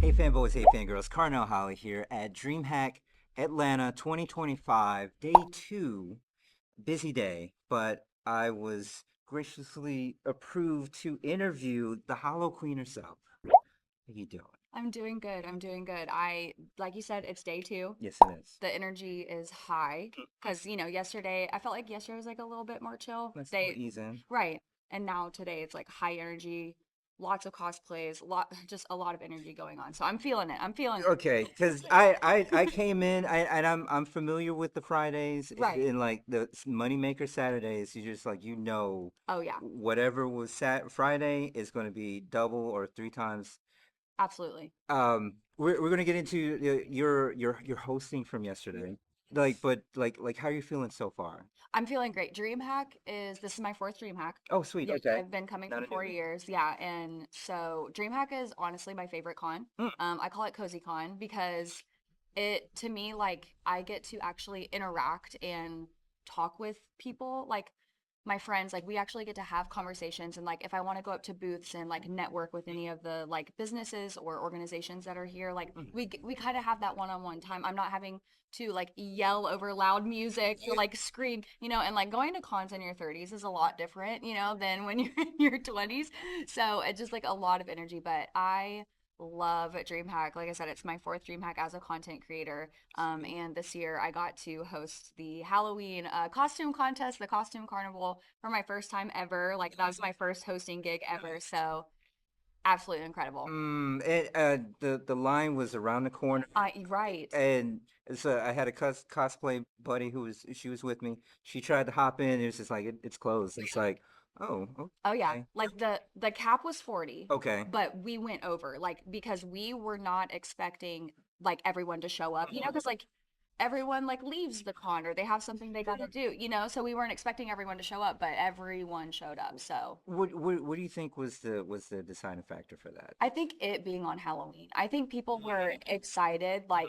Hey fanboys, hey fangirls, Carnell Holley here at DreamHack Atlanta 2025, day 2. Busy day, but I was graciously approved to interview the Halloqueen herself. How you doing? I'm doing good. I'm doing good. Like you said, it's day two. Yes, it is. The energy is high because, yesterday, I felt like yesterday was like a little bit more chill. Let's all ease in. Right. And now today it's like high energy, lots of cosplays, just a lot of energy going on. So I'm feeling it. I'm feeling it. Okay, because I came in and I'm familiar with the Fridays Right. and like the Moneymaker Saturdays. You just like Oh, yeah, whatever was Friday is going to be double or three times. absolutely. We're gonna get into your hosting from yesterday. But how are you feeling so far? I'm feeling great. This is my fourth DreamHack. Oh, sweet. Yep, Okay. I've been coming Not for a four newbie. years. Yeah, and so DreamHack is honestly my favorite con. Mm. I call it Cozy Con because it to me like I get to actually interact and talk with people like my friends like we actually get to have conversations and like if I want to go up to booths and like network with any of the like businesses or organizations that are here like Mm. we kind of have that one-on-one time. I'm not having to like yell over loud music or like scream, and like going to cons in your 30s is a lot different, than when you're in your 20s. So it's just like a lot of energy, but I love DreamHack. Like I said, it's my fourth DreamHack as a content creator. Sweet. And this year I got to host the Halloween costume contest, the costume carnival for my first time ever. Like that was my first hosting gig ever. So absolutely incredible. The line was around the corner, Right. and so I had a cosplay buddy she was with me. She tried to hop in. It was just like it's closed. It's like, oh, Oh yeah. okay, Like the cap was 40, okay. but we went over like because we were not expecting like everyone to show up, because like everyone like leaves the con or they have something they got to do, so we weren't expecting everyone to show up, but everyone showed up. So What do you think was the deciding factor for that? I think it being on Halloween, I think people were excited. Like,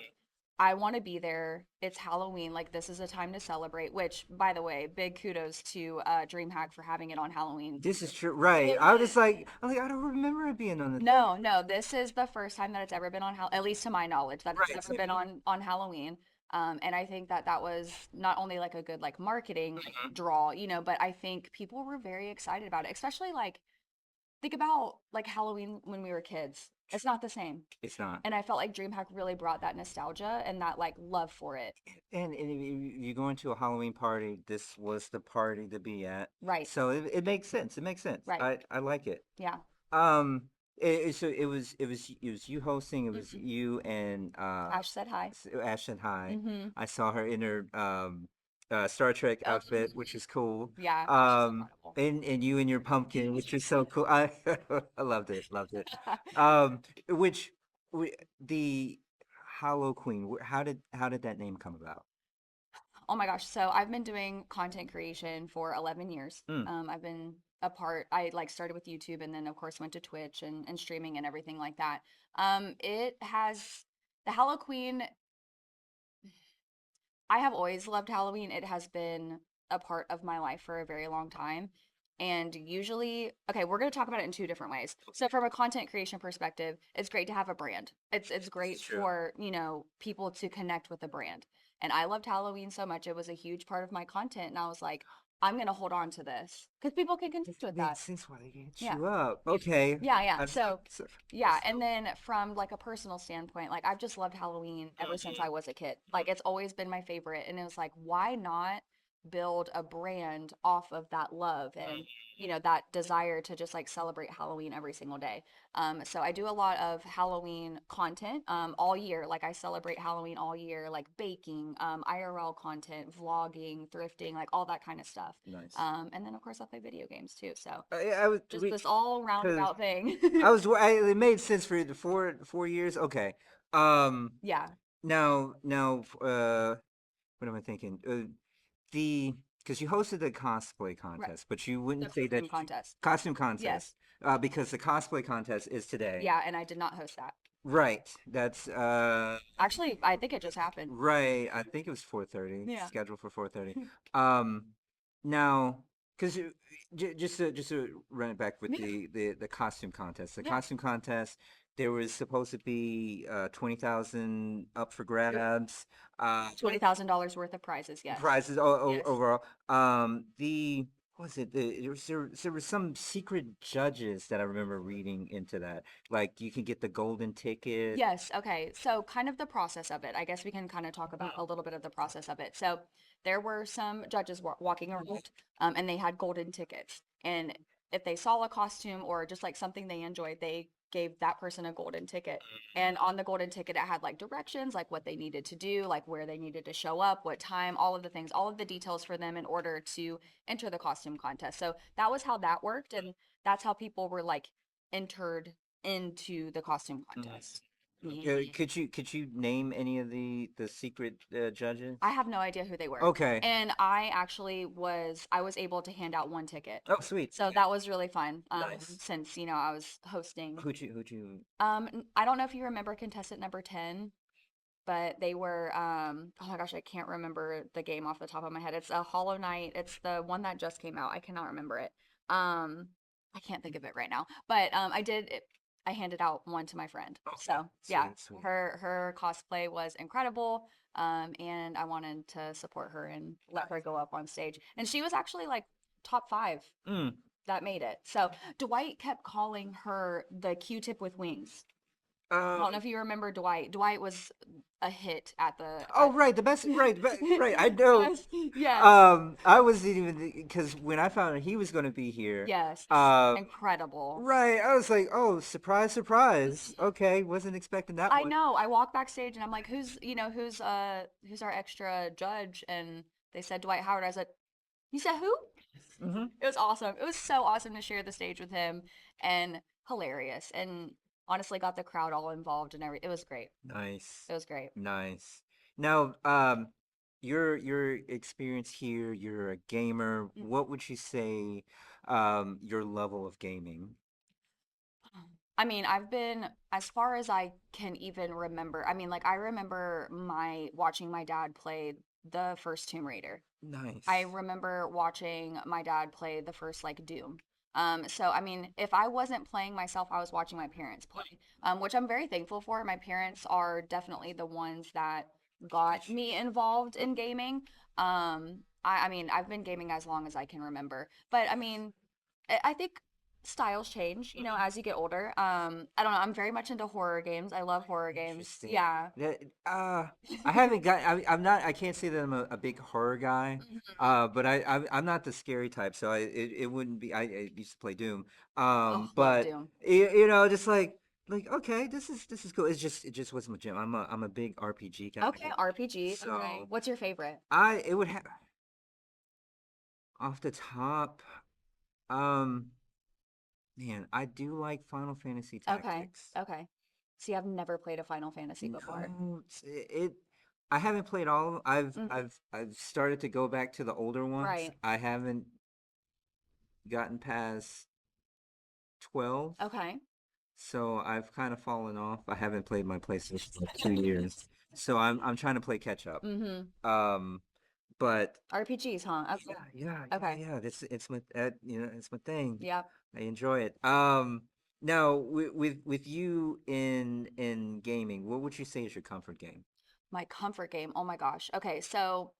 I want to be there. It's Halloween. Like, this is a time to celebrate, which, by the way, big kudos to DreamHack for having it on Halloween. This is true, right? I don't remember it being on the No, no, this is the first time that it's ever been on at least to my knowledge, that it's right. ever been on Halloween. And I think that that was not only like a good like marketing like Mhm. draw, but I think people were very excited about it, especially like think about like Halloween when we were kids. It's not the same. It's not. And I felt like DreamHack really brought that nostalgia and that like love for it. And if you go into a Halloween party, this was the party to be at. Right. So it makes sense. It makes sense. Right. I like it. Yeah. Um, so it was you hosting. It was Mhm. you and Ash said hi. Ashton High. Mm-hmm. I saw her in her Star Trek Oh, outfit, which is cool. yeah. Ash is incredible. And you and your pumpkin, which is so cool. I loved it. Loved it. Which the Hollow Queen. How did that name come about? Oh my gosh. So I've been doing content creation for 11 years. Mm. I've been I like started with YouTube and then of course went to Twitch and streaming and everything like that. It has the Halloween. I have always loved Halloween. It has been a part of my life for a very long time. And usually, okay, we're going to talk about it in two different ways. So from a content creation perspective, it's great to have a brand. It's This is great true. for, people to connect with a brand. And I loved Halloween so much. It was a huge part of my content. And I was like, I'm going to hold on to this because people can connect with that. Makes sense why they hit Yeah. you up. Okay. Yeah, yeah. I'm So, so, yeah, and then from like a personal standpoint, like I've just loved Halloween ever since I was a kid. Like it's always been my favorite, and it was like, why not build a brand off of that love and that desire to just like celebrate Halloween every single day. So I do a lot of Halloween content all year. Like I celebrate Halloween all year, like baking, IRL content, vlogging, thrifting, like all that kind of stuff. nice. And then of course I play video games too. So I was just this all because roundabout thing. it made sense for the 4 years. Okay. Um. Yeah, Now. What am I thinking? The because you hosted the cosplay right. contest, but you The wouldn't say that costume contest. costume contest. Yes. Because the cosplay contest is today. Yeah, and I did not host that. Right. That's Actually, I think it just happened. right. I think it was 4:30, Yeah. scheduled for 4:30. Um, now, because just to run it back with Yeah. the costume contest. The Yeah. costume contest, There was supposed to be 20,000 up for Yep. grabs. $20,000 worth of prizes, yes. Prizes Yes. overall. The what was it? There was some secret judges that I remember reading into that. Like you can get the golden ticket. Yes, okay. So kind of the process of it. I guess we can kind of talk about a little bit of the process of it. So there were some judges walking around, and they had golden tickets. And if they saw a costume or just like something they enjoyed, they gave that person a golden ticket. And on the golden ticket, it had like directions, like what they needed to do, like where they needed to show up, what time, all of the things, all of the details for them in order to enter the costume contest. So that was how that worked. And that's how people were like entered into the costume contest. Could you name any of the secret judges? I have no idea who they were. Okay. And I was able to hand out one ticket. Oh, sweet. So that was really fun. Nice. Since, I was hosting. Who'd you? I don't know if you remember contestant number 10, but they were, oh my gosh, I can't remember the game off the top of my head. It's a Hollow Knight. It's the one that just came out. I cannot remember it. I can't think of it right now, but I handed out one to my friend. Okay. So yeah, Sweet, sweet. her cosplay was incredible. And I wanted to support her and let her go up on stage. And she was actually like top 5 Mm. that made it. So Dwight kept calling her the Q-tip with wings. I don't know Um. if you remember Dwight. Dwight was a hit at the Oh, right. The best. Right. I know. yes, yes, I wasn't even because when I found out he was going to be here. yes. Um. Incredible. Right. I was like, oh, surprise, surprise. Okay, wasn't expecting that I one. know. I walked backstage and I'm like, who's our extra judge? And they said Dwight Howard. I said, you said who? Mm-hmm. It was awesome. It was so awesome to share the stage with him and hilarious. And honestly got the crowd all involved and everything. It was great. Nice. It was great. Nice. Now, your experience here, you're a gamer. Mm. What would you say, your level of gaming? I mean, I've been as far as I can even remember. I mean, like I remember my watching my dad play the first Tomb Raider. I Nice. remember watching my dad play the first like Doom. So I mean, if I wasn't playing myself, I was watching my parents play, which I'm very thankful for. My parents are definitely the ones that got me involved in gaming. I mean, I've been gaming as long as I can remember, but I mean, I think styles change, as you get older. I don't know. I'm very much into horror games. I love horror games. Interesting. Yeah. That, I haven't got. I'm not. I can't say that I'm a big horror guy. Mhm. But I'm not the scary type, so it wouldn't be. I used to play Doom. Oh, love But Doom. just like okay, this is cool. It just wasn't my jam. I'm a big RPG guy. Okay, RPGs. Okay. So What's your favorite? I it would have off the top. Um, man, I do like Final Fantasy Okay. Tactics. Okay. See, I've never played a Final Fantasy before. No, I haven't played all of them. Hmm. I've started to go back to the older ones. Right. I haven't gotten past 12, Okay. so I've kind of fallen off. I haven't played my PlayStation for like 2 years, so I'm trying to play catch up. Mm-hmm. Um, but RPGs, huh? Okay. Okay. yeah. It's my it's my thing. Yep. I enjoy it. Now with you in gaming, what would you say is your comfort game? My comfort game. Oh my gosh. Okay, so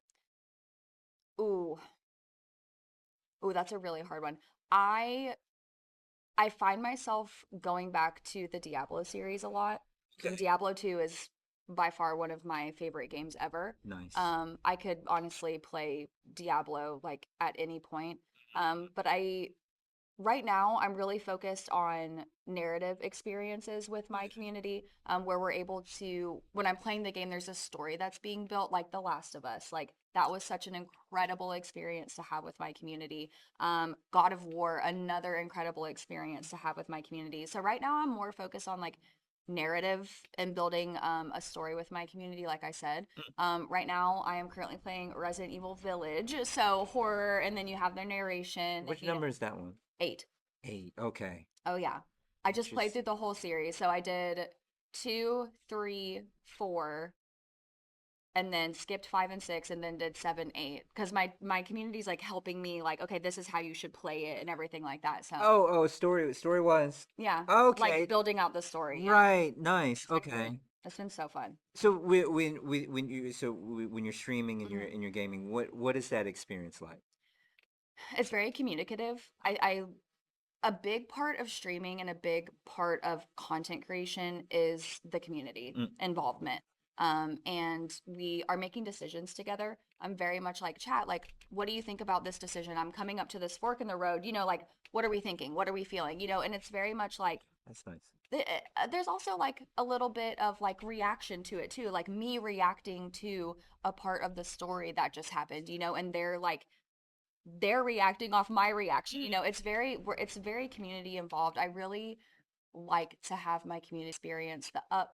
ooh, ooh, that's a really hard one. I I find myself going back to the Diablo series a lot. And Okay. Diablo 2 is by far one of my favorite games ever. Nice. I could honestly play Diablo like at any point. But right now I'm really focused on narrative experiences with my community, where we're able to, when I'm playing the game, there's a story that's being built, like The Last of Us. Like that was such an incredible experience to have with my community. God of War, another incredible experience to have with my community. So right now I'm more focused on like narrative and building a story with my community, like I said. Right now I am currently playing Resident Evil Village, so horror, and then you have their narration, and Which number is that one? 8. 8. Okay. Oh yeah. I just played through Interesting. the whole series. So I did 2, 3, 4, and then skipped 5 and 6 and then did 7, 8 because my community's like helping me like, okay, this is how you should play it and everything like that. So Oh, story wise. yeah, like Okay. building out the story. Yeah, Right. Nice. it's been cool. Okay. It's been so fun. So when you're streaming and Mhm. you're gaming, what is that experience like? It's very communicative. I a big part of streaming and a big part of content creation is the community Mm, involvement. And we are making decisions together. I'm very much like, chat, like, what do you think about this decision? I'm coming up to this fork in the road, like, what are we thinking? What are we feeling? And it's very much like, that's nice. there's also like a little bit of like reaction to it too, like me reacting to a part of the story that just happened, and they're reacting off my reaction. It's very community involved. I really like to have my community experience the ups,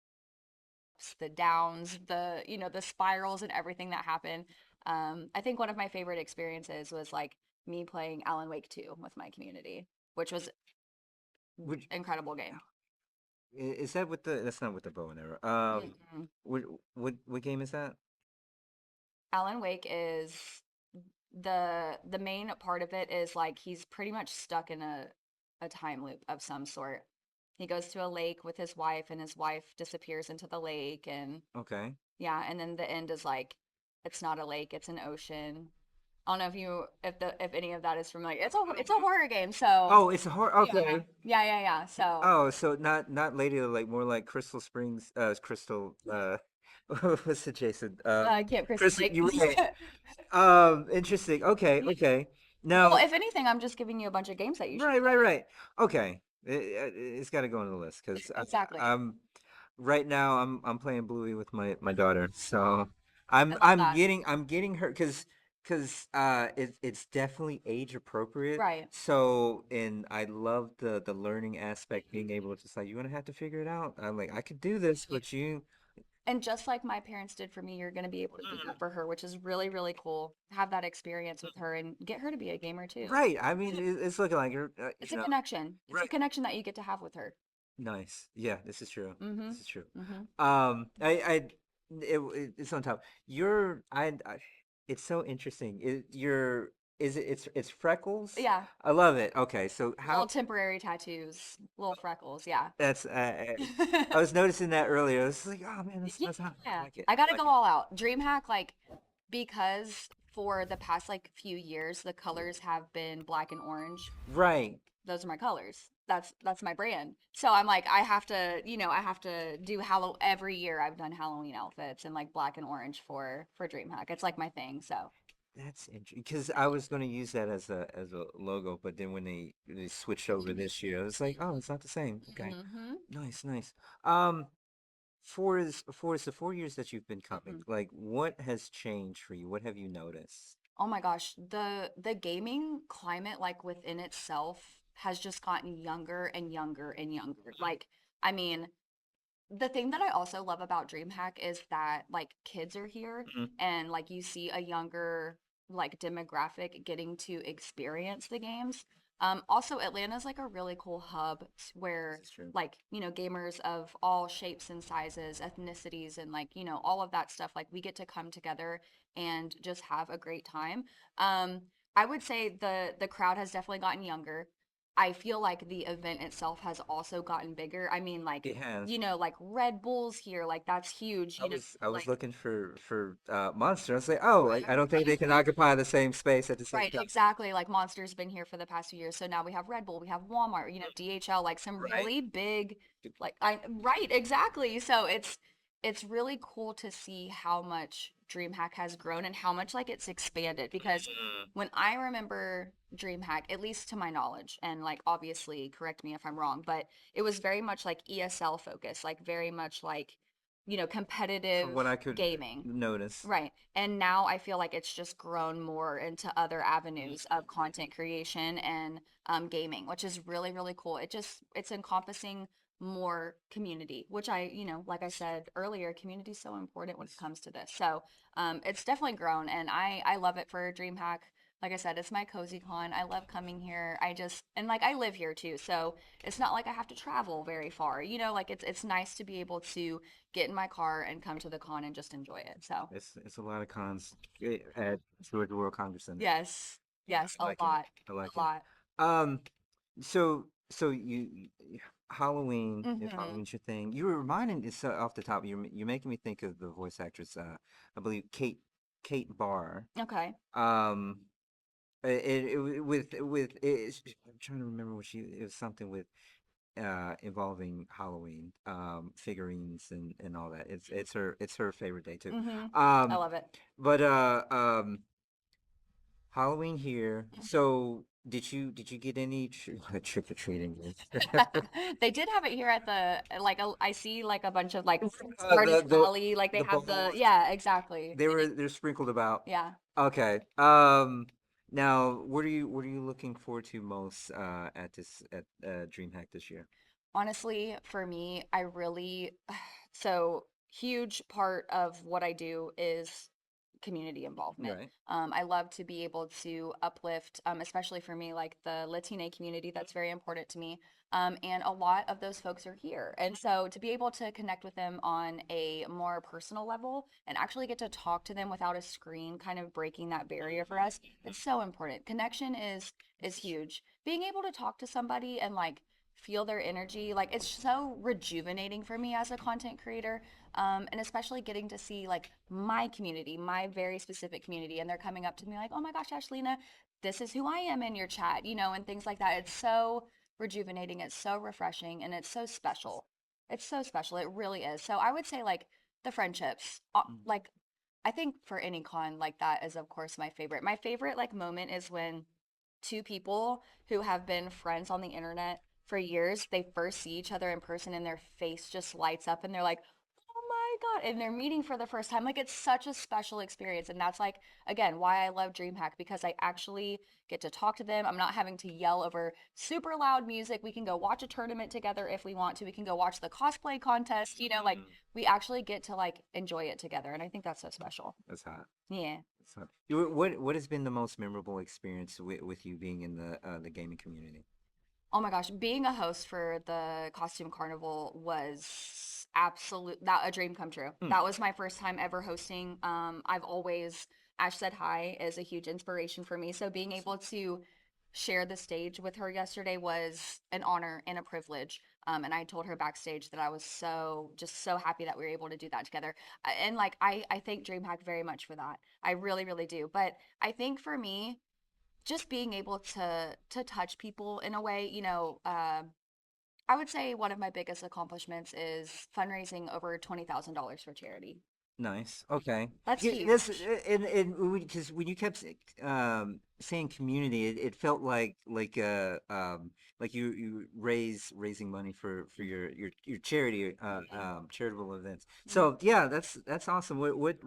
the downs, the spirals and everything that happen. I think one of my favorite experiences was like me playing Alan Wake 2 with my community, which was Which incredible game. is that with the? That's not with the bow and arrow. Mm-mm. What game is that? Alan Wake is the main part of it is like he's pretty much stuck in a time loop of some sort. He goes to a lake with his wife and his wife disappears into the lake, and Okay. yeah, and then the end is like it's not a lake, it's an ocean. I don't know if any of that is familiar. It's a horror game, so Oh, it's a horror. yeah. Okay. Yeah. So Oh, so not Lady of the Lake, more like Crystal Springs. Crystal. What's it, Jason? Camp Crystal Crystal. Lake. You right. Interesting. Okay. Yeah. Okay. Well, Now, if anything, I'm just giving you a bunch of games that you should play. right. Okay. It's got to go on the list because Exactly. I'm right now. I'm playing Bluey with my daughter, so I love I'm that. getting her because it's definitely age appropriate. Right. So and I love the learning aspect, being able to just like you're gonna have to figure it out. I'm like I could do this, but you And just like my parents did for me, you're going to be able to do that for her, which is really, really cool. Have that experience with her and get her to be a gamer too. right. I mean, it's looking like you're It's a connection. It's a right. connection that you get to have with her. Nice. Yeah, this is true. Mm-hmm. This is true. Mm-hmm. It's on top. It's so interesting. It's freckles. Yeah. I love it. Okay, so Little how temporary tattoos, little freckles. Yeah. that's I was noticing that earlier. I was like, oh man, that's hot. I Yeah. like it. I I gotta like go it. all out. DreamHack, like, because for the past like few years, the colors have been black and orange. Right. Those are my colors. That's my brand. So I'm like, I have to do Hallow every year. I've done Halloween outfits in like black and orange for DreamHack. It's like my thing. So That's interesting because I was going to use that as a logo, but then when they switched over this year, I was like, oh, it's not the same. Okay. hmm Nice. Um, for the 4 years that you've been coming, hmm like what has changed for you? What have you noticed? oh my gosh, the gaming climate like within itself has just gotten younger and younger and younger. Like, I mean, the thing that I also love about DreamHack is that like kids are here Mhm. and like you see a younger like demographic getting to experience the games. Also Atlanta's like a really cool hub This where is true. like, gamers of all shapes and sizes, ethnicities and like, all of that stuff like we get to come together and just have a great time. Um I would say the crowd has definitely gotten younger. I feel like the event itself has also gotten bigger. I mean, like, It has. like Red Bulls here, like that's huge, I was like looking for Monster. I was like, oh, I don't think they can occupy the same space at the same right, time. exactly. Like Monster's been here for the past few years. So now we have Red Bull, we have Walmart, DHL, like some Right. really big, like I right, exactly. So it's really cool to see how much DreamHack has grown and how much like it's expanded because Mm. when I remember DreamHack, at least to my knowledge, and like obviously correct me if I'm wrong, but it was very much like ESL focused, like very much like, From competitive what I could gaming. notice. Right. And now I feel like it's just grown more into other avenues of content creation and gaming, which is really, really cool. It's encompassing more community, which like I said earlier, community is so important when it It's comes to this. So it's definitely grown and I love it for DreamHack. Like I said, it's my cozy con. I love coming here. I just and like I live here too, so it's not like I have to travel very far. Like it's nice to be able to get in my car and come to the con and just enjoy it. So, It's a lot of cons at Georgia World Congress Center. yes. Yes, I a like it. lot. I like A it. lot. Um, so Halloween, if Mhm. Halloween's your thing, you were reminding it's off the top. You're making me think of the voice actress. I believe Kate Barr. Okay. Um, I'm trying to remember what she. It was something with involving Halloween figurines and all that. It's her favorite day too. Mhm. I Um, love it. but Halloween here. So did you get any trick or treating? They did have it here at the like I see like a bunch of like The artist alley like they the have the balls. yeah, exactly. They're sprinkled about. Yeah. Okay. Now what are you looking forward to most at DreamHack this year? Honestly, for me, I really so huge part of what I do is community involvement. Right. I love to be able to uplift, especially for me, like the Latina community. That's very important to me. And a lot of those folks are here. And so to be able to connect with them on a more personal level and actually get to talk to them without a screen, kind of breaking that barrier for us, it's so important. Connection is huge. Being able to talk to somebody and like feel their energy, like it's so rejuvenating for me as a content creator. And especially getting to see like my community, my very specific community, and they're coming up to me like, "Oh my gosh, Ashlinaa, this is who I am in your chat," and things like that. It's so rejuvenating, it's so refreshing, and it's so special. It's so special. It really is. So I would say like the friendships, Mm. like I think for any con like that is of course my favorite. My favorite like moment is when two people who have been friends on the internet for years, they first see each other in person and their face just lights up and they're like, "Oh my God." And they're meeting for the first time. Like it's such a special experience. And that's like, again, why I love DreamHack because I actually get to talk to them. I'm not having to yell over super loud music. We can go watch a tournament together if we want to. We can go watch the cosplay contest. Like Mm. we actually get to like enjoy it together. And I think that's so special. That's hot. Yeah. That's hot. What has been the most memorable experience with you being in the gaming community? Oh my gosh, being a host for the costume carnival was absolute that a dream come true. Hmm. That was my first time ever hosting. I've always Ash Said Hi is a huge inspiration for me. So being able to share the stage with her yesterday was an honor and a privilege. And I told her backstage that I was so happy that we were able to do that together. And like I thank DreamHack very much for that. I really, really do. But I think for me, just being able to touch people in a way, I would say one of my biggest accomplishments is fundraising over $20,000 for charity. Nice. Okay. That's Yeah, that's huge. and because when you kept saying community, it felt like you raising money for your charity charitable events. Mhm. So yeah, that's awesome. What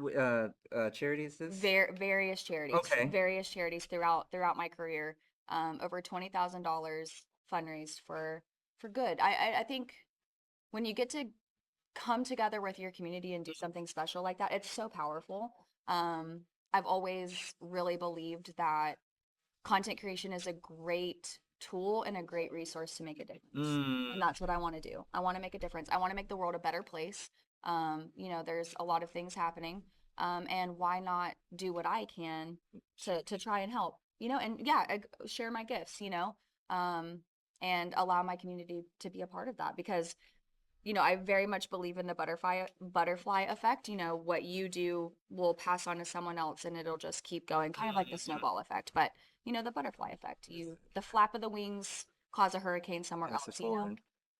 charity is this? Various Okay. charities throughout my career. Over $20,000 fundraised for good. I think when you get to come together with your community and do something special like that, it's so powerful. I've always really believed that content creation is a great tool and a great resource to make a difference. And Mm. that's what I want to do. I want to make a difference. I want to make the world a better place. There's a lot of things happening. And why not do what I can to try and help, and yeah, share my gifts, um, and allow my community to be a part of that because I very much believe in the butterfly effect. What you do will pass on to someone else and it'll just keep going, kind of like the snowball effect. But the butterfly effect. The flap of the wings cause a hurricane somewhere That's else. important.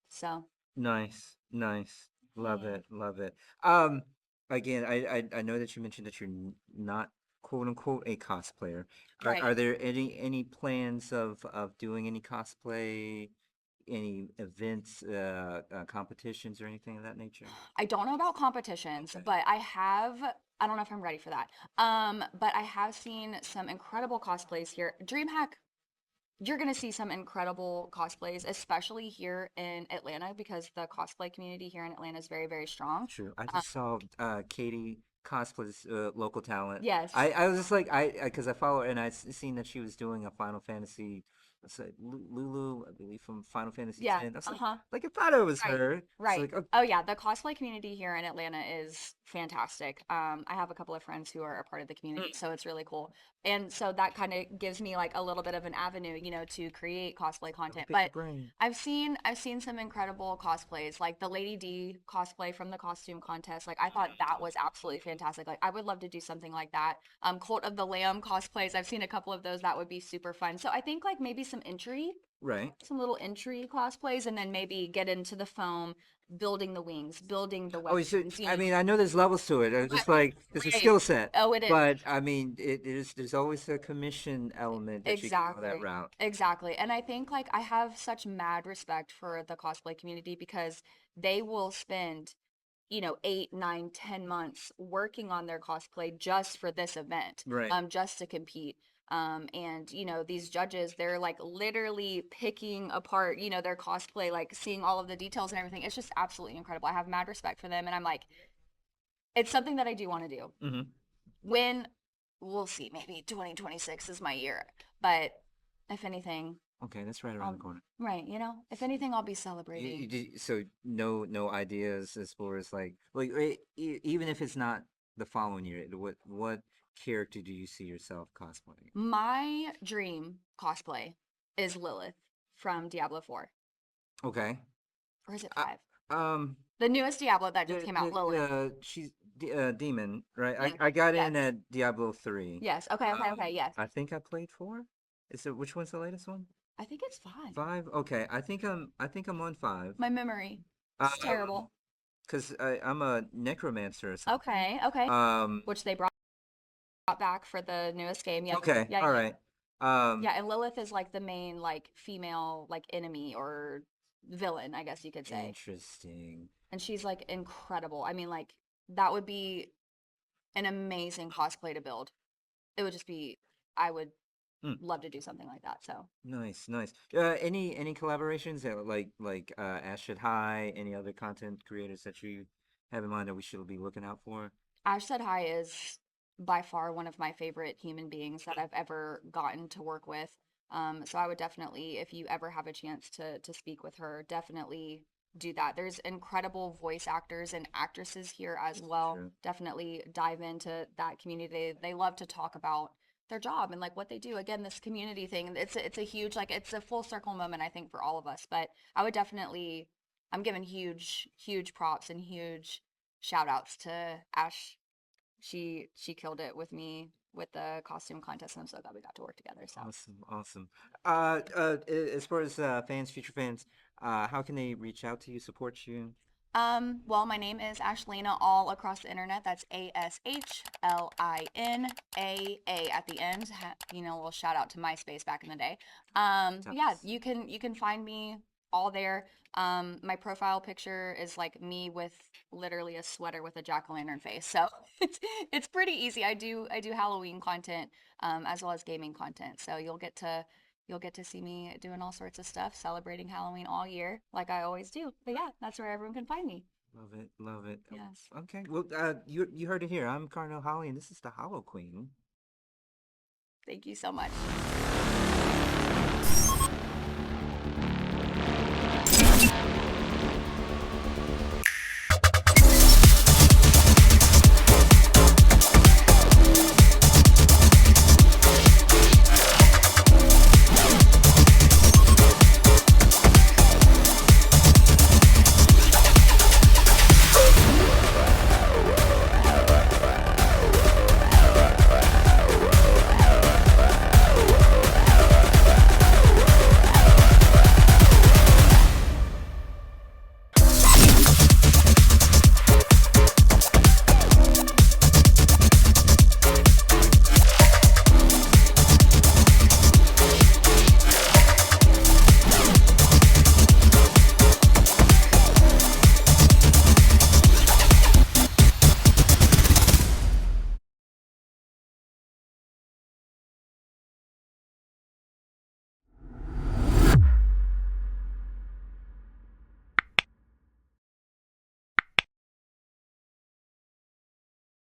So Nice, nice. Love yeah. it, love it. Um, Again, I know that you mentioned that you're not quote unquote a cosplayer. Are Right. there any plans of doing any cosplay, any events, competitions or anything of that nature? I don't know about competitions, Okay. but I don't know if I'm ready for that. But I have seen some incredible cosplays here. DreamHack, you're going to see some incredible cosplays, especially here in Atlanta, because the cosplay community here in Atlanta is very, very strong. True. I Um, just saw Katie cosplays local talent. Yes. I was just like because I follow her and seen that she was doing a Final Fantasy. It's like Lulu, I believe from Final Fantasy Yeah. X. I was Uh-huh. like I thought it was Right. her. It's Right. like, oh, Oh yeah, the cosplay community here in Atlanta is fantastic. I have a couple of friends who are a part of the community, so it's really cool. And so that kind of gives me like a little bit of an avenue, to create cosplay let me content. pick your But brain. I've seen some incredible cosplays, like the Lady D cosplay from the costume contest. Like I thought that was absolutely fantastic. Like I would love to do something like that. Cult of the Lamb cosplays. I've seen a couple of those. That would be super fun. So I think like maybe Right. some little entry cosplays, and then maybe get into the foam, building the wings, building the Oh, so weapons, I mean, I know there's levels to it. I'm just like there's a Right. skill set, Oh, it is. but I mean, it is there's always a commission element that you can go that Exactly. route. Exactly. And I think like I have such mad respect for the cosplay community because they will spend, 8, 9, 10 months working on their cosplay just for this event, Right. just to compete. And these judges, they're like literally picking apart, their cosplay, like seeing all of the details and everything. It's just absolutely incredible. I have mad respect for them, and I'm like, it's something that I do want to do. Hmm. When we'll see, maybe 2026 is my year. But if anything, Okay, that's right around the I'll corner. right, I'll be celebrating. So no ideas as far as like even if it's not the following year, what character do you see yourself cosplaying? My dream cosplay is Lilith from Diablo 4. Okay. Or is it Uh, 5? um, The newest Diablo that just came out, Lilith. she's demon, right? Yes. I got Yes. in at Diablo 3. Yes. Okay, okay, okay. Yes. I think I played 4. Is it which one's the latest one? I think it's 5. 5? Okay, I think I'm on 5. My memory. It's Um, terrible. because I'm a necromancer or something. Okay, okay. Um, Which they brought back for the newest game. Yep. okay, Yeah, all yeah. right. Um, Yeah, and Lilith is like the main like female like enemy or villain, I guess you could say. interesting. And she's like incredible. I mean, like that would be an amazing cosplay to build. It would just be, I would Hmm. love to do something like that. So, Nice, nice. Any collaborations that like Ashford High, any other content creators that you have in mind that we should be looking out for? Ash Said Hi is by far one of my favorite human beings that I've ever gotten to work with. So I would definitely, if you ever have a chance to speak with her, definitely do that. There's incredible voice actors and actresses here as This is well. true. Definitely dive into that community. They love to talk about their job and like what they do. Again, this community thing, it's a huge like it's a full circle moment I think for all of us. But I would definitely, I'm giving huge props and huge shout outs to Ash. She killed it with me with the costume contest, and I'm so glad we got to work together. So, Awesome, awesome. As far as fans, future fans, how can they reach out to you, support you? well, my name is Ashlinaa all across the internet. That's ASHLINAA at the end. A little shout out to MySpace back in the day. Yeah, Nice. you can find me all there. My profile picture is like me with literally a sweater with a jack-o'-lantern face. So it's pretty easy. I do Halloween content as well as gaming content. So you'll get to see me doing all sorts of stuff, celebrating Halloween all year, like I always do. But yeah, that's where everyone can find me. Love it, love it. Yes. Okay, well, you heard it here. I'm Carnell Holley, and this is the Halloqueen. Thank you so much.